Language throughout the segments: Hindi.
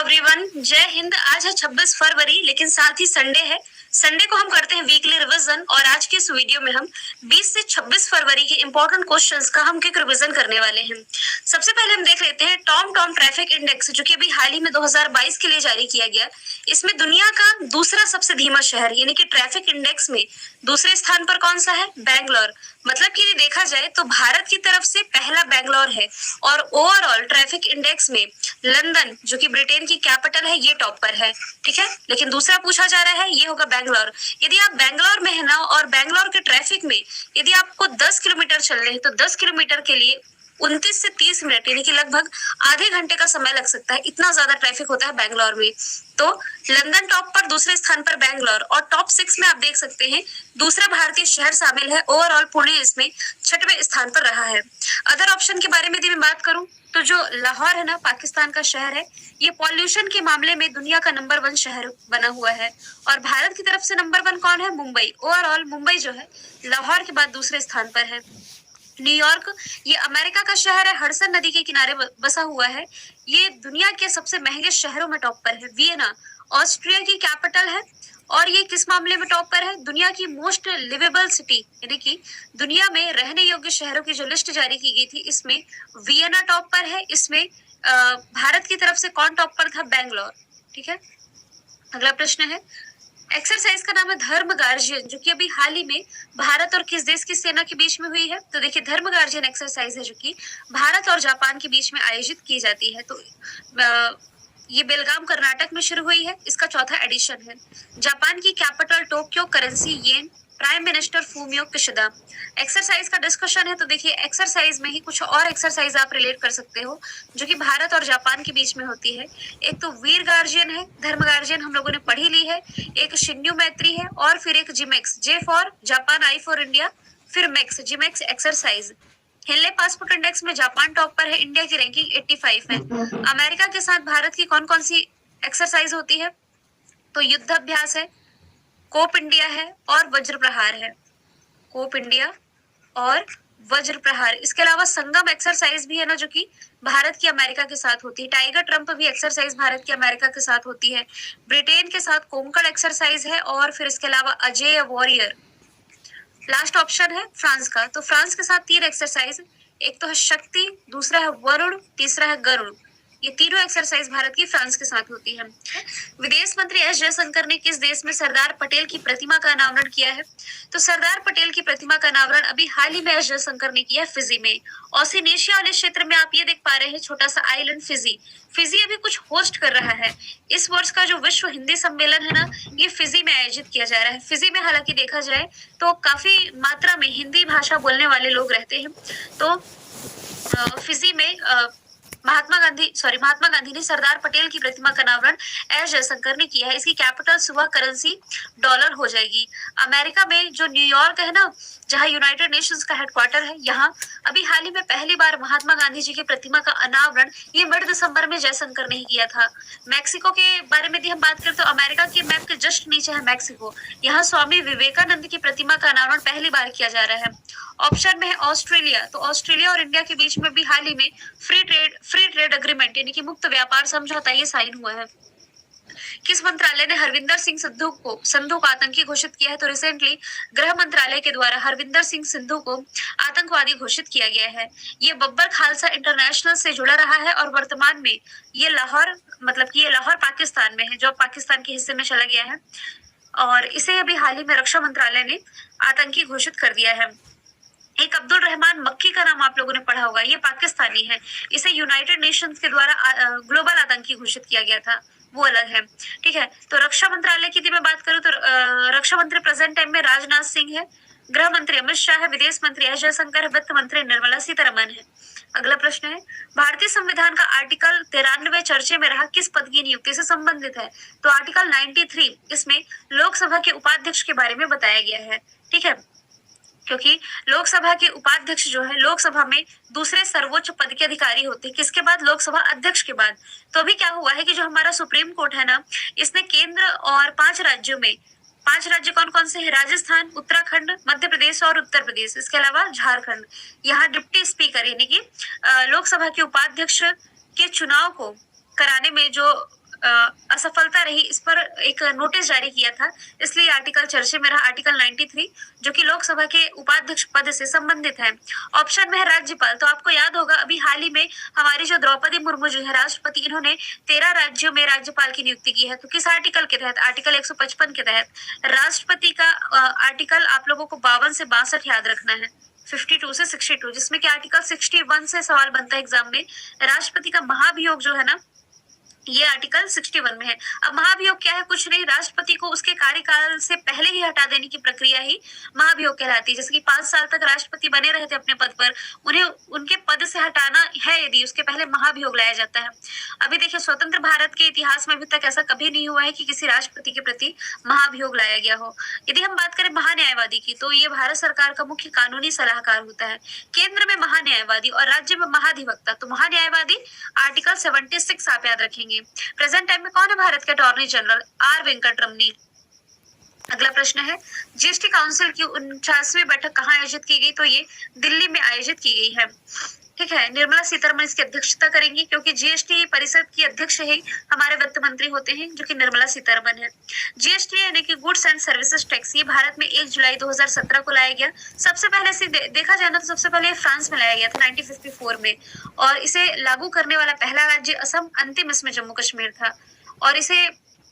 एवरीवन, जय हिंद। आज है 26 फरवरी, लेकिन साथ ही संडे है। संडे को हम करते हैं वीकली रिवीजन और आज के इस वीडियो में हम 20 से 26 फरवरी के इंपॉर्टेंट क्वेश्चंस का हम क्विक रिवीजन करने वाले हैं। सबसे पहले हम देख लेते हैं टॉम टॉम ट्रैफिक इंडेक्स, जो कि अभी हाल ही में 2022 के लिए जारी किया गया। इसमें दुनिया का दूसरा सबसे धीमा शहर यानी कि ट्रैफिक इंडेक्स में दूसरे स्थान पर कौन सा है? बैंगलोर। मतलब कि देखा जाए तो भारत की तरफ से पहला बैंगलोर है और ओवरऑल ट्रैफिक इंडेक्स में लंदन, जो कि ब्रिटेन की कैपिटल है, ये टॉप पर है। ठीक है, लेकिन दूसरा पूछा जा रहा है, ये होगा बैंगलोर। यदि आप बैंगलोर में है ना और बैंगलोर के ट्रैफिक में यदि आपको 10 किलोमीटर चलने हैं तो 10 किलोमीटर के लिए 29 से 30 मिनट यानी कि लगभग आधे घंटे का समय लग सकता है। इतना ज्यादा ट्रैफिक होता है बैंगलोर में। तो लंदन टॉप पर, दूसरे स्थान पर बैंगलोर, और टॉप 6 में आप देख सकते हैं दूसरा भारतीय शहर शामिल है। ओवरऑल पुणे इसमें 6वें स्थान पर रहा है। अदर ऑप्शन के बारे में यदि मैं बात करूं तो जो लाहौर है ना, पाकिस्तान का शहर है, ये पॉल्यूशन के मामले में दुनिया का नंबर 1 शहर बना हुआ है। और भारत की तरफ से नंबर 1 कौन है? मुंबई। ओवरऑल मुंबई जो है लाहौर के बाद दूसरे स्थान पर है। न्यूयॉर्क, ये अमेरिका का शहर है, हडसन नदी के किनारे बसा हुआ है। ये दुनिया के सबसे महंगे शहरों में टॉप पर है। वियना, ऑस्ट्रिया की कैपिटल है और ये किस मामले में टॉप पर है? दुनिया की मोस्ट लिवेबल सिटी यानी कि दुनिया में रहने योग्य शहरों की जो लिस्ट जारी की गई थी, इसमें वियना टॉप पर है। इसमें भारत की तरफ से कौन टॉप पर था? बैंगलोर। ठीक है, अगला प्रश्न है, एक्सरसाइज का नाम है धर्म गार्जियन, जो कि अभी हाल ही में भारत और किस देश की सेना के बीच में हुई है? तो देखिए, धर्म गार्जियन एक्सरसाइज है जो कि भारत और जापान के बीच में आयोजित की जाती है। तो ये बेलगाम कर्नाटक में शुरू हुई है। इसका चौथा एडिशन है। जापान की capital Tokyo, currency yen, prime minister Fumio Kishida. Exercise का डिस्कशन है तो देखिए, एक्सरसाइज में ही कुछ और एक्सरसाइज आप रिलेट कर सकते हो जो कि भारत और जापान के बीच में होती है। एक तो वीर गार्जियन है, धर्म गार्जियन हम लोगों ने पढ़ी ली है, एक शिन्यू मैत्री है और फिर एक JIMEX, J for Japan, I for India, फिर max, JIMEX exercise. Henley passport index में जापान टॉप पर है, इंडिया की रैंकिंग 85 है। अमेरिका के साथ भारत की कौन कौन सी एक्सरसाइज होती है? तो युद्ध अभ्यास है, कोप इंडिया है और वज्र प्रहार है। कोप इंडिया और वज्र प्रहार। इसके अलावा संगम एक्सरसाइज भी है ना, जो कि भारत की अमेरिका के साथ होती है। टाइगर ट्रम्प भी एक्सरसाइज भारत की अमेरिका के साथ होती है। ब्रिटेन के साथ कोंकण एक्सरसाइज है और फिर इसके अलावा अजय वॉरियर। लास्ट ऑप्शन है फ्रांस का। तो फ्रांस के साथ 3 एक्सरसाइज, एक तो है शक्ति, दूसरा है वरुण, तीसरा है गरुड़। ये तीनों एक्सरसाइज भारत की फ्रांस के साथ होती है। विदेश मंत्री एस जयशंकर ने किस देश में सरदार पटेल की प्रतिमा का अनावरण किया है? तो सरदार पटेल की प्रतिमा का अनावरण अभी हाल ही में एस जयशंकर ने किया है फिजी में। ओशिनिया वाले क्षेत्र में आप ये देख पा रहे हैं छोटा सा आइलैंड फिजी। फिजी अभी कुछ होस्ट कर रहा है। इस वर्ष का जो विश्व हिंदी सम्मेलन है ना, ये फिजी में आयोजित किया जा रहा है। फिजी में हालांकि देखा जाए तो काफी मात्रा में हिंदी भाषा बोलने वाले लोग रहते हैं। तो फिजी में महात्मा गांधी ने सरदार पटेल की प्रतिमा का अनावरण एस जयशंकर ने किया है। इसकी कैपिटल सुबह करेंसी डॉलर हो जाएगी। अमेरिका में जो न्यूयॉर्क है ना, जहां यूनाइटेड नेशंस का हेडक्वार्टर है, यहाँ अभी हाल ही में पहली बार महात्मा गांधी जी की प्रतिमा का अनावरण ये मिड दिसंबर में जयशंकर ने ही किया था। मैक्सिको के बारे में यदि हम बात करें तो अमेरिका के मैप के जस्ट नीचे है मैक्सिको। यहाँ स्वामी विवेकानंद की प्रतिमा का अनावरण पहली बार किया जा रहा है। ऑप्शन में है ऑस्ट्रेलिया। तो ऑस्ट्रेलिया और इंडिया के बीच में भी हाल ही में फ्री ट्रेड एग्रीमेंट यानी कि मुक्त व्यापार समझौता ये साइन हुआ है। किस मंत्रालय ने हरविंदर सिंह संधू को आतंकी घोषित किया है? तो रिसेंटली गृह मंत्रालय के द्वारा हरविंदर सिंह संधू को आतंकवादी घोषित किया गया है। ये बब्बर खालसा इंटरनेशनल से जुड़ा रहा है और वर्तमान में ये लाहौर पाकिस्तान में है, जो पाकिस्तान के हिस्से में चला गया है और इसे अभी हाल ही में रक्षा मंत्रालय ने आतंकी घोषित कर दिया है। एक अब्दुल रहमान मक्की का नाम आप लोगों ने पढ़ा होगा, ये पाकिस्तानी है। इसे यूनाइटेड नेशंस के द्वारा ग्लोबल आतंकी घोषित किया गया था, वो अलग है। ठीक है, तो रक्षा मंत्रालय की यदि मैं बात करूं तो रक्षा मंत्री प्रेजेंट टाइम में राजनाथ सिंह है, गृह मंत्री अमित शाह है, विदेश मंत्री एस जयशंकर है, वित्त मंत्री निर्मला सीतारमण है। अगला प्रश्न है, भारतीय संविधान का आर्टिकल 93 चर्चे में रहा, किस पद की नियुक्ति से संबंधित है? तो आर्टिकल 93 इसमें लोकसभा के उपाध्यक्ष के बारे में बताया गया है। ठीक है, क्योंकि लोकसभा के उपाध्यक्ष जो है लोकसभा में दूसरे सर्वोच्च पद के अधिकारी होते हैं, किसके बाद? लोकसभा अध्यक्ष के बाद। तो अभी क्या हुआ है कि जो हमारा सुप्रीम कोर्ट है ना, इसने केंद्र और 5 राज्यों में, 5 राज्य कौन कौन से हैं? राजस्थान, उत्तराखंड, मध्य प्रदेश और उत्तर प्रदेश, इसके अलावा झारखंड। यहाँ डिप्टी स्पीकर यानी कि लोकसभा के उपाध्यक्ष के चुनाव को कराने में जो असफलता रही, इस पर एक नोटिस जारी किया था, इसलिए आर्टिकल चर्चे में रहा, आर्टिकल 93, जो कि लोकसभा के उपाध्यक्ष पद से संबंधित है। ऑप्शन में है राज्यपाल। तो आपको याद होगा अभी हाल ही में हमारी जो द्रौपदी मुर्मू जो है राष्ट्रपति, इन्होंने 13 राज्यों में राज्यपाल की नियुक्ति की है। तो किस आर्टिकल के तहत? आर्टिकल 155 के तहत। राष्ट्रपति का आर्टिकल आप लोगों को 52 से 62 याद रखना है, 52 से 62, जिसमें कि आर्टिकल 61 से सवाल बनता है एग्जाम में। राष्ट्रपति का महाभियोग जो है ना, ये आर्टिकल 61 में है। अब महाभियोग क्या है? कुछ नहीं, राष्ट्रपति को उसके कार्यकाल से पहले ही हटा देने की प्रक्रिया ही महाभियोग कहलाती है। जैसे कि 5 साल तक राष्ट्रपति बने रहे थे अपने पद पर, उन्हें उनके पद से हटाना है यदि, उसके पहले महाभियोग लाया जाता है। अभी देखिए, स्वतंत्र भारत के इतिहास में अभी तक ऐसा कभी नहीं हुआ है कि किसी राष्ट्रपति के प्रति महाभियोग लाया गया हो। यदि हम बात करें महान्यायवादी की, तो ये भारत सरकार का मुख्य कानूनी सलाहकार होता है। केंद्र में महान्यायवादी और राज्य में महाधिवक्ता। तो महान्यायवादी आर्टिकल 76 आप याद रखेंगे। प्रेजेंट टाइम में कौन है भारत के अटॉर्नी जनरल? आर वेंकटरमनी। अगला प्रश्न है, जीएसटी काउंसिल की 49वीं बैठक कहाँ आयोजित की गई? तो ये दिल्ली में आयोजित की गई है। ठीक है, निर्मला सीतारमण इसकी अध्यक्षता करेंगी, क्योंकि जीएसटी परिषद की अध्यक्ष ही हमारे वित्त मंत्री होते हैं, जो कि निर्मला सीतारमण है। जीएसटी यानी कि गुड्स एंड सर्विसेज टैक्स, ये भारत में 1 जुलाई 2017 को लाया गया। सबसे पहले से देखा जाए ना, तो सबसे पहले फ्रांस में लाया गया था 1954 में, और इसे लागू करने वाला पहला राज्य असम, अंतिम इसमें जम्मू कश्मीर था। और इसे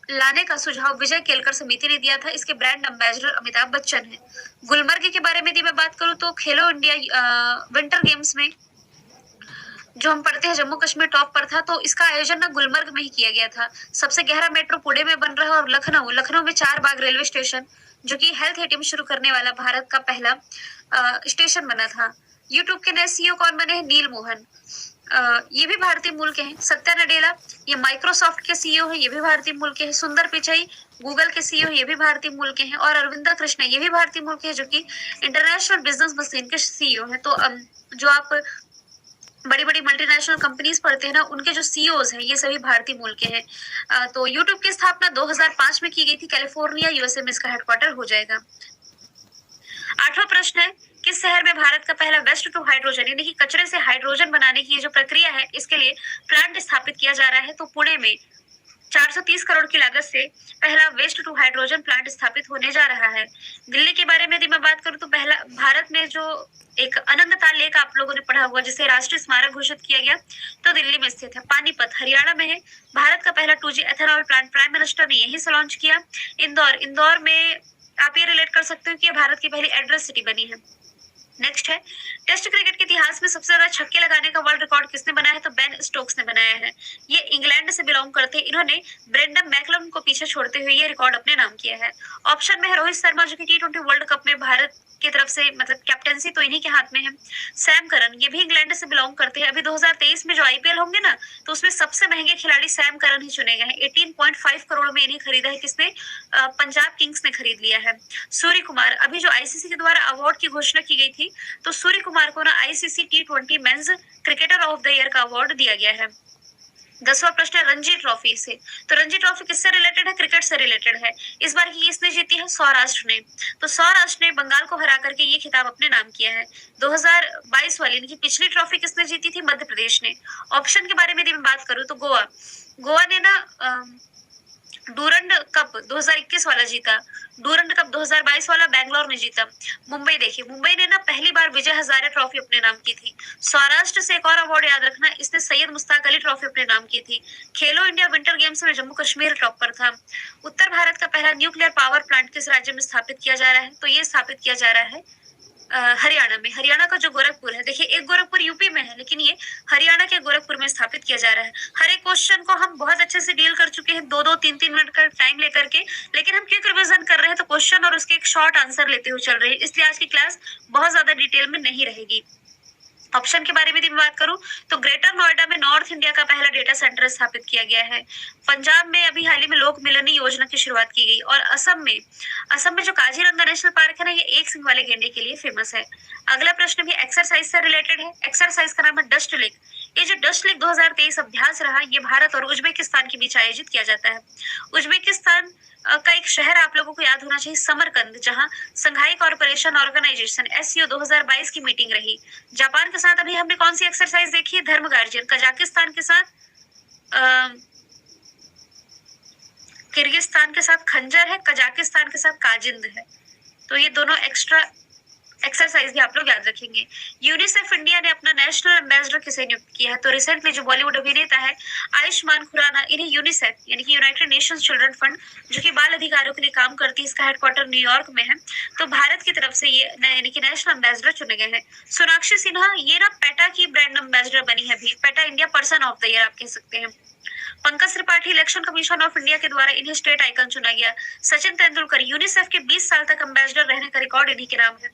लाने का सुझाव विजय केलकर समिति ने दिया था। इसके ब्रांड एम्बेसडर अमिताभ बच्चन है। गुलमर्ग के बारे में यदि मैं बात करूं, तो खेलो इंडिया विंटर गेम्स में जो हम पढ़ते हैं जम्मू कश्मीर टॉप पर था, तो इसका आयोजन ना गुलमर्ग में ही किया गया था। सबसे गहरा मेट्रो पुणे में बन रहा है, और लखनऊ में 4 बाग रेलवे स्टेशन, जो कि हेल्थ एटीएम शुरू करने वाला भारत का पहला स्टेशन बना था। यूट्यूब के नए सीईओ कौन बने हैं? नील मोहन। ये भी भारतीय मूल के हैं। सत्या नडेला, ये माइक्रोसॉफ्ट के सीईओ है, ये भी भारतीय मूल के हैं। सुंदर पिचाई गूगल के सीईओ, ये भी भारतीय मूल के हैं। और अरविंदा कृष्णा, ये भी भारतीय मूल के हैं, जो कि इंटरनेशनल बिजनेस मशीन के सीईओ है। तो जो आप बड़ी बड़ी मल्टीनेशनल कंपनीज पढ़ते हैं ना, उनके जो सीईओज हैं, ये सभी भारतीय मूल के हैं। तो यूट्यूब की स्थापना 2005 में की गई थी। कैलिफोर्निया यूएसए में इसका हेडक्वार्टर हो जाएगा। 8वां प्रश्न है, किस शहर में भारत का पहला वेस्ट टू हाइड्रोजन यानी कि कचरे से हाइड्रोजन बनाने की ये जो प्रक्रिया है, इसके लिए प्लांट स्थापित किया जा रहा है? तो पुणे में 430 करोड़ की लागत से पहला वेस्ट टू हाइड्रोजन प्लांट स्थापित होने जा रहा है। दिल्ली के बारे में यदि मैं बात करूं, तो पहला भारत में जो एक अनंतताल लेक आप लोगों ने पढ़ा हुआ, जिसे राष्ट्रीय स्मारक घोषित किया गया, तो दिल्ली में स्थित है। पानीपत हरियाणा में है। भारत का पहला 2G ethanol plant prime minister ने यहीं से लॉन्च किया। इंदौर में आप ये रिलेट कर सकते हो कि भारत की पहली एड्रेस सिटी बनी है। नेक्स्ट है, टेस्ट क्रिकेट के इतिहास में सबसे ज्यादा छक्के लगाने का वर्ल्ड रिकॉर्ड किसने बनाया है? तो बेन स्टोक्स ने बनाया है। ये इंग्लैंड से बिलोंग करते हैं। इन्होंने ब्रेंडन मैकलम को पीछे छोड़ते हुए ये रिकॉर्ड अपने नाम किया है। ऑप्शन में है रोहित शर्मा, जो कि T20 वर्ल्ड कप में भारत की तरफ से मतलब कैप्टेंसी तो इन्हीं के हाथ में है। सैम करन, ये भी इंग्लैंड से बिलोंग करते हैं। अभी 2023 में जो आईपीएल होंगे ना, तो उसमें सबसे महंगे खिलाड़ी सैम करन ही चुने गए हैं। 18.5 करोड़ में इन्हें खरीदा है। किसने? पंजाब किंग्स ने खरीद लिया है। सूर्य कुमार, अभी जो आईसीसी के द्वारा अवार्ड की घोषणा की गई थी, तो सूर्य कुमार को ना ICC T20 men's cricketer of the year का अवार्ड दिया गया है। 10वां प्रश्न है रणजी ट्रॉफी से। तो रणजी ट्रॉफी किससे रिलेटेड है? क्रिकेट से रिलेटेड है। इस बार की किसने जीती है? सौराष्ट्र ने। तो सौराष्ट्र ने बंगाल को हरा करके ये खिताब अपने नाम किया है। 2022 वाली यानी कि पिछली ट्रॉफी किसने जीती थी? मध्य प्रदेश ने। ऑप्शन के बारे में यदि मैं बात करूं, तो गोवा ने ना डूरंड कप 2021 वाला जीता। डूरंड कप 2022 वाला बैंगलोर ने जीता। मुंबई देखिए, मुंबई ने ना पहली बार विजय हजारे ट्रॉफी अपने नाम की थी। सौराष्ट्र से एक और अवार्ड याद रखना, इसने सैयद मुश्ताक अली ट्रॉफी अपने नाम की थी। खेलो इंडिया विंटर गेम्स में जम्मू कश्मीर टॉप पर था। उत्तर भारत का पहला न्यूक्लियर पावर प्लांट किस राज्य में स्थापित किया जा रहा है? तो ये स्थापित किया जा रहा है हरियाणा में। हरियाणा का जो गोरखपुर है, देखिए एक गोरखपुर यूपी में है, लेकिन ये हरियाणा के गोरखपुर में स्थापित किया जा रहा है। हर एक क्वेश्चन को हम बहुत अच्छे से डील कर चुके हैं, 2-2, 3-3 मिनट का टाइम लेकर के, लेकिन हम क्यों रिवीजन कर रहे हैं? तो क्वेश्चन और उसके एक शॉर्ट आंसर लेते हुए चल रहे हैं, इसलिए आज की क्लास बहुत ज्यादा डिटेल में नहीं रहेगी। ऑप्शन के बारे में यदि बात करूं, तो ग्रेटर नोएडा में नॉर्थ इंडिया का पहला डेटा सेंटर स्थापित किया गया है। पंजाब में अभी हाल ही में लोक मिलनी योजना की शुरुआत की गई। और असम में जो काजीरंगा नेशनल पार्क है ना, ये एक सिंग वाले गेंडे के लिए फेमस है। अगला प्रश्न भी एक्सरसाइज से रिलेटेड है। एक्सरसाइज का नाम है डस्ट लेग। ये जो डस्ट लेग 2023 अभ्यास रहा, ये भारत और उज्बेकिस्तान के बीच आयोजित किया जाता है। उज्बेकिस्तान का एक शहर आप लोगों को याद होना चाहिए, समरकंद, जहां संघाई कॉर्पोरेशन ऑर्गेनाइजेशन SCO 2022 की मीटिंग रही। जापान के साथ अभी हमने कौन सी एक्सरसाइज देखी है? धर्म गार्जियन। कजाकिस्तान के साथ किर्गिस्तान के साथ खंजर है, कजाकिस्तान के साथ काजिंद है। तो ये दोनों एक्स्ट्रा एक्सरसाइज भी आप लोग याद रखेंगे। यूनिसेफ इंडिया ने अपना नेशनल एम्बेसडर किसे नियुक्त किया है? तो रिसेंटली जो बॉलीवुड अभिनेता है आयुष्मान खुराना, इन्हें यूनिसेफ यानी कि यूनाइटेड नेशंस चिल्ड्रन फंड, जो कि बाल अधिकारों के लिए काम करती है, इसका हेडक्वार्टर न्यूयॉर्क में है, तो भारत की तरफ से ये यानी कि नेशनल एम्बेसडर चुने गए हैं। सोनाक्षी सिन्हा ये ना पेटा की ब्रांड एम्बेसडर बनी है अभी, PETA India person of the year आप कह सकते हैं। Pankaj Tripathi election commission of India के द्वारा इन्हें स्टेट आइकन चुना गया। सचिन तेंदुलकर यूनिसेफ के 20 साल तक एम्बेसडर रहने का रिकॉर्ड इन्हीं के नाम है।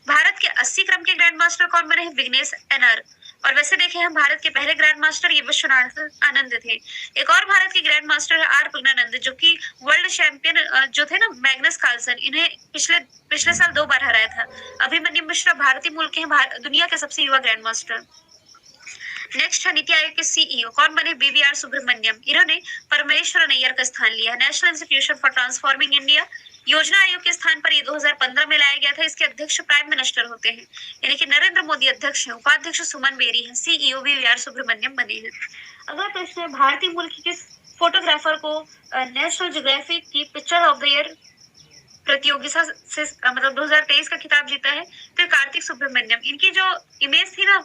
भारत के 80 क्रम के ग्रैंड मास्टर कौन बने हैं? विघ्नेश एनआर। और वैसे देखे हम भारत के पहले ग्रैंड मास्टर ये विश्वनाथ आनंद थे। एक और भारत के ग्रैंड मास्टर है आर प्रज्ञानंद, जो कि वर्ल्ड चैंपियन जो थे ना मैग्नस कार्लसन, इन्हें पिछले साल 2 बार हराया था। अभिमन्यु मिश्रा भारतीय मूल के हैं, दुनिया के सबसे युवा ग्रैंड मास्टर। नेक्स्ट है नीति आयोग के सीईओ कौन बने? बीवीआर सुब्रमण्यम। इन्होंने परमेश्वर अय्यर का स्थान लिया। National institution for transforming India योजना आयोग के स्थान पर ये 2015 में लाया गया था। इसके अध्यक्ष प्राइम मिनिस्टर होते हैं, यानी कि नरेंद्र मोदी अध्यक्ष हैं, उपाध्यक्ष सुमन बेरी हैं, सीईओ बीवीआर सुब्रमण्यम बने हैं। अगला प्रश्न है भारतीय मूल की किस फोटोग्राफर को नेशनल ज्योग्राफिक की पिक्चर ऑफ द ईयर प्रतियोगिता से मतलब 2023 का खिताब जीता है? तो कार्तिक सुब्रमण्यम। इनकी जो इमेज थी ना,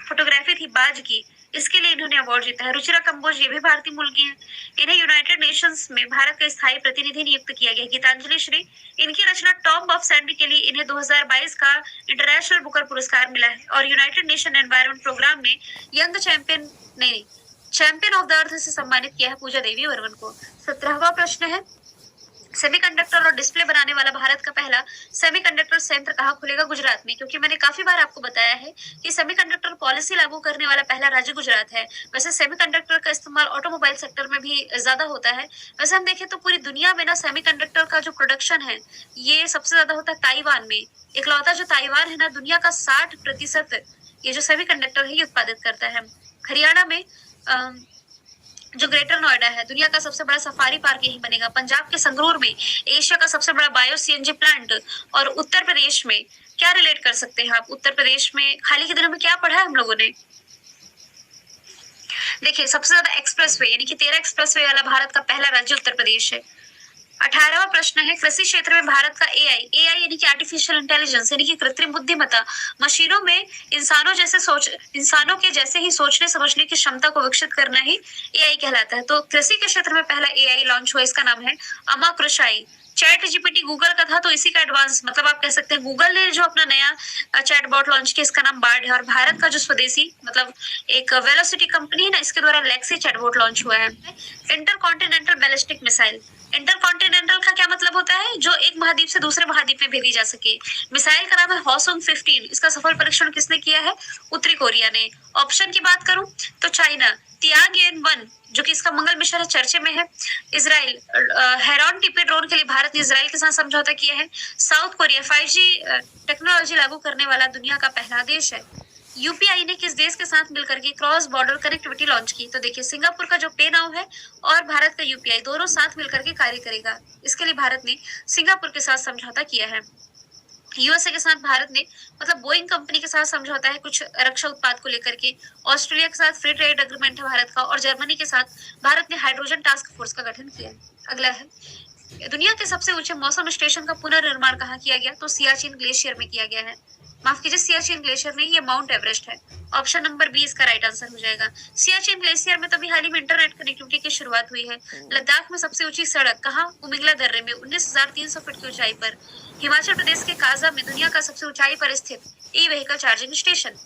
फोटोग्राफी थी बाज की, इसके लिए इन्होंने अवार्ड जीता है। रुचिरा कंबोज ये भी भारतीय मूल की हैं। इन्हें यूनाइटेड नेशंस में भारत का स्थायी प्रतिनिधि नियुक्त किया गया। गीतांजलि श्री, इनकी रचना टॉम्ब ऑफ सैंडी के लिए इन्हें 2022 का इंटरनेशनल बुकर पुरस्कार मिला है। और यूनाइटेड नेशन एनवायरमेंट प्रोग्राम में young champion of the earth से सम्मानित किया है पूजा देवी वर्मन को। 17वां प्रश्न है सेमीकंडक्टर और डिस्प्ले बनाने वाला भारत का पहला सेमीकंडक्टर संयंत्र कहाँ खुलेगा? गुजरात में। क्योंकि मैंने काफी बार आपको बताया है कि सेमीकंडक्टर पॉलिसी लागू करने वाला पहला राज्य गुजरात है। वैसे सेमीकंडक्टर का इस्तेमाल ऑटोमोबाइल सेक्टर में भी ज्यादा होता है। वैसे हम देखें तो पूरी दुनिया में ना सेमीकंडक्टर का जो प्रोडक्शन है ये सबसे ज्यादा होता है ताइवान में। इकलौता जो ताइवान है ना, दुनिया का 60% ये जो सेमीकंडक्टर है ये उत्पादित करता है। हरियाणा में जो ग्रेटर नोएडा है, दुनिया का सबसे बड़ा सफारी पार्क यही बनेगा। पंजाब के संगरूर में एशिया का सबसे बड़ा बायो सीएनजी प्लांट। और उत्तर प्रदेश में क्या रिलेट कर सकते हैं आप? उत्तर प्रदेश में हाल के दिनों में क्या पढ़ा है हम लोगों ने? देखिए सबसे ज्यादा एक्सप्रेसवे यानी कि 13 एक्सप्रेसवे वाला भारत का पहला राज्य उत्तर प्रदेश है। 18वां प्रश्न है कृषि क्षेत्र में भारत का एआई यानी कि आर्टिफिशियल इंटेलिजेंस यानी कि कृत्रिम बुद्धिमत्ता, मशीनों में इंसानों के जैसे ही सोचने समझने की क्षमता को विकसित करना ही एआई कहलाता है। तो कृषि के क्षेत्र में पहला एआई लॉन्च हुआ, इसका नाम है अमा कृषाई। चैट जीपीटी गूगल का था, तो इसी का एडवांस मतलब आप कह सकते हैं गूगल ने जो अपना नया चैटबॉट लॉन्च किया, इसका नाम बार्ड है। और भारत का जो स्वदेशी मतलब एक वेलोसिटी कंपनी है ना, इसके द्वारा लेक्सी चैटबॉट लॉन्च हुआ है। इंटरकॉन्टिनेंटल बैलिस्टिक मिसाइल, इंटरकॉन्टिनेंटल का क्या मतलब होता है? जो एक महाद्वीप से दूसरे महाद्वीप में भेजी जा सके। मिसाइल का नाम है हॉसुंग 15। इसका सफल परीक्षण किसने किया है? उत्तरी कोरिया ने। ऑप्शन की बात करूं तो चाइना तियांग-1 जो कि इसका मंगल मिशन है, चर्चे में है। इजराइल हेरॉन टीपी ड्रोन के लिए भारत ने इजराइल के साथ समझौता किया है। साउथ कोरिया 5G टेक्नोलॉजी लागू करने वाला दुनिया का पहला देश है। यूपीआई ने किस देश के साथ मिलकर के क्रॉस बॉर्डर कनेक्टिविटी लॉन्च की? तो देखिए सिंगापुर का जो पे नाउ है और भारत का यूपीआई दोनों साथ मिलकर के कार्य करेगा। इसके लिए भारत ने सिंगापुर के साथ समझौता किया है। यूएसए के साथ भारत ने मतलब बोइंग कंपनी के साथ समझौता है कुछ रक्षा उत्पाद को लेकर के। ऑस्ट्रेलिया के साथ फ्री ट्रेड एग्रीमेंट है भारत का। और जर्मनी के साथ भारत ने हाइड्रोजन टास्क फोर्स का गठन किया है। अगला है दुनिया के सबसे ऊंचे मौसम स्टेशन का पुनर्निर्माण कहाँ किया गया? तो सियाचिन ग्लेशियर में किया गया है। माफ कीजिए सियाचिन ग्लेशियर नहीं, ये माउंट एवरेस्ट है। ऑप्शन नंबर बी इसका राइट आंसर हो जाएगा। सियाचिन ग्लेशियर में तो अभी हाल ही में इंटरनेट कनेक्टिविटी की शुरुआत हुई है। लद्दाख में सबसे ऊंची सड़क कहाँ? उमिगला दर्रे में 19,300 फीट की ऊंचाई पर। हिमाचल प्रदेश के काजा में दुनिया का सबसे ऊंचाई पर स्थित ई व्हीकल चार्जिंग स्टेशन।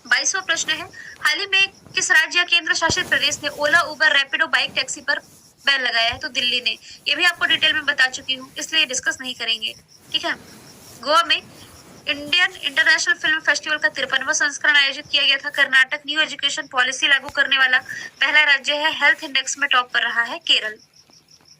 22वां प्रश्न है हाल ही में किस राज्य या केंद्र शासित प्रदेश ने ओला उबर रैपिडो बाइक टैक्सी पर बैन लगाया है? तो दिल्ली ने। ये भी आपको डिटेल में बता चुकी हूँ, इसलिए डिस्कस नहीं करेंगे, ठीक है। गोवा में इंडियन इंटरनेशनल फिल्म फेस्टिवल का 53वां संस्करण आयोजित किया गया था। कर्नाटक न्यू एजुकेशन पॉलिसी लागू करने वाला पहला राज्य है। हेल्थ इंडेक्स में टॉप पर रहा है केरल,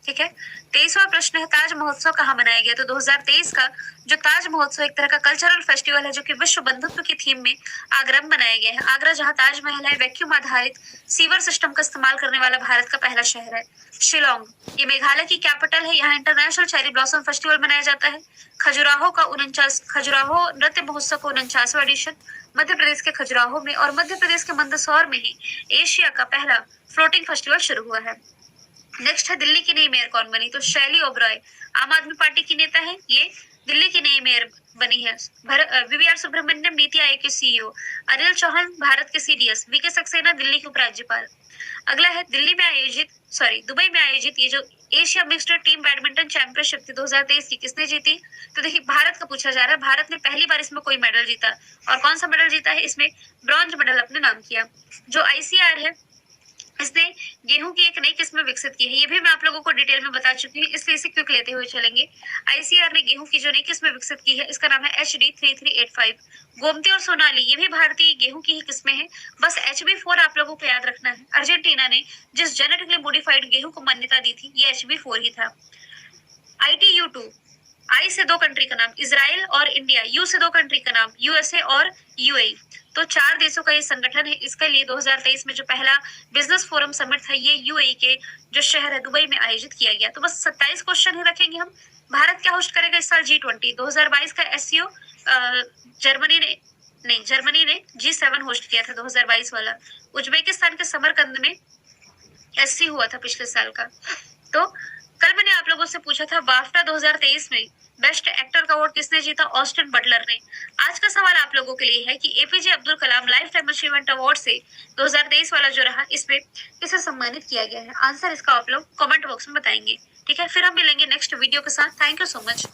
ठीक है। 23वां प्रश्न है ताज महोत्सव कहाँ मनाया गया? तो 2023 का जो ताज महोत्सव एक तरह का कल्चरल फेस्टिवल है जो कि विश्व बंधुत्व की थीम में आगरा में मनाया गया है। आगरा जहाँ ताजमहल है, वैक्यूम आधारित सीवर सिस्टम का इस्तेमाल करने वाला भारत का पहला शहर है। शिलोंग ये मेघालय की कैपिटल है। यहाँ इंटरनेशनल चेरी ब्लॉसम फेस्टिवल मनाया जाता है। खजुराहो नृत्य महोत्सव का 49वां एडिशन मध्य प्रदेश के खजुराहो में और मध्य प्रदेश के मंदसौर में ही एशिया का पहला फ्लोटिंग फेस्टिवल शुरू हुआ है। नेक्स्ट है दिल्ली की नई मेयर कौन बनी, तो शैली ओबरॉय आम आदमी पार्टी की नेता है, ये दिल्ली की नई मेयर बनी है। वीवीआर सुब्रमण्यम नीति आयोग के सीईओ, अनिल चौहान भारत के सीडीएस, वीके सक्सेना दिल्ली के उपराज्यपाल। अगला है दुबई में आयोजित ये जो Asia mixed team badminton championship थी 2023 की, किसने जीती, तो देखिए भारत का पूछा जा रहा है। भारत ने पहली बार इसमें कोई मेडल जीता, और कौन सा मेडल जीता है, इसमें ब्रॉन्ज मेडल अपने नाम किया। जो आईसीआर है, इसने गेहूं की एक नई किस्म विकसित की है, ये भी मैं आप लोगों को डिटेल में बता चुकी हूँ, इसलिए इसे क्विक लेते हुए चलेंगे। आईसीआर ने गेहूं की जो नई किस्म विकसित की है, इसका नाम है HD3385। गोमती और सोनाली ये भी भारतीय गेहूं की ही किस्में हैं, बस HB4 आप लोगों को याद रखना है। अर्जेंटीना ने जिस जेनेटिकली मॉडिफाइड गेहूं को मान्यता दी थी, ये HB4 ही था। ITU2, आई से दो कंट्री का नाम इजराइल और इंडिया, यू से दो कंट्री का नाम यूएसए और यूएई, तो 4 देशों का ये संगठन है। इसके लिए 2023 में जो पहला बिजनेस फोरम समिट था, ये यूएई के जो शहर है दुबई में आयोजित किया गया। तो बस 27 क्वेश्चन ही रखेंगे हम। भारत क्या होस्ट करेगा इस साल G20, 2022 का एससीओ जर्मनी ने G7 होस्ट किया था 2022 वाला। उज्बेकिस्तान के समरकंद में एससी हुआ था पिछले साल का। तो कल मैंने आप लोगों से पूछा था बाफ्टा 2023 में बेस्ट एक्टर का अवार्ड किसने जीता, ऑस्टिन बटलर ने। आज का सवाल आप लोगों के लिए है कि APJ Abdul Kalam life time achievement award से 2023 वाला जो रहा, इसमें किसे सम्मानित किया गया है। आंसर इसका आप लोग कमेंट बॉक्स में बताएंगे, ठीक है। फिर हम मिलेंगे नेक्स्ट वीडियो के साथ। Thank you so much.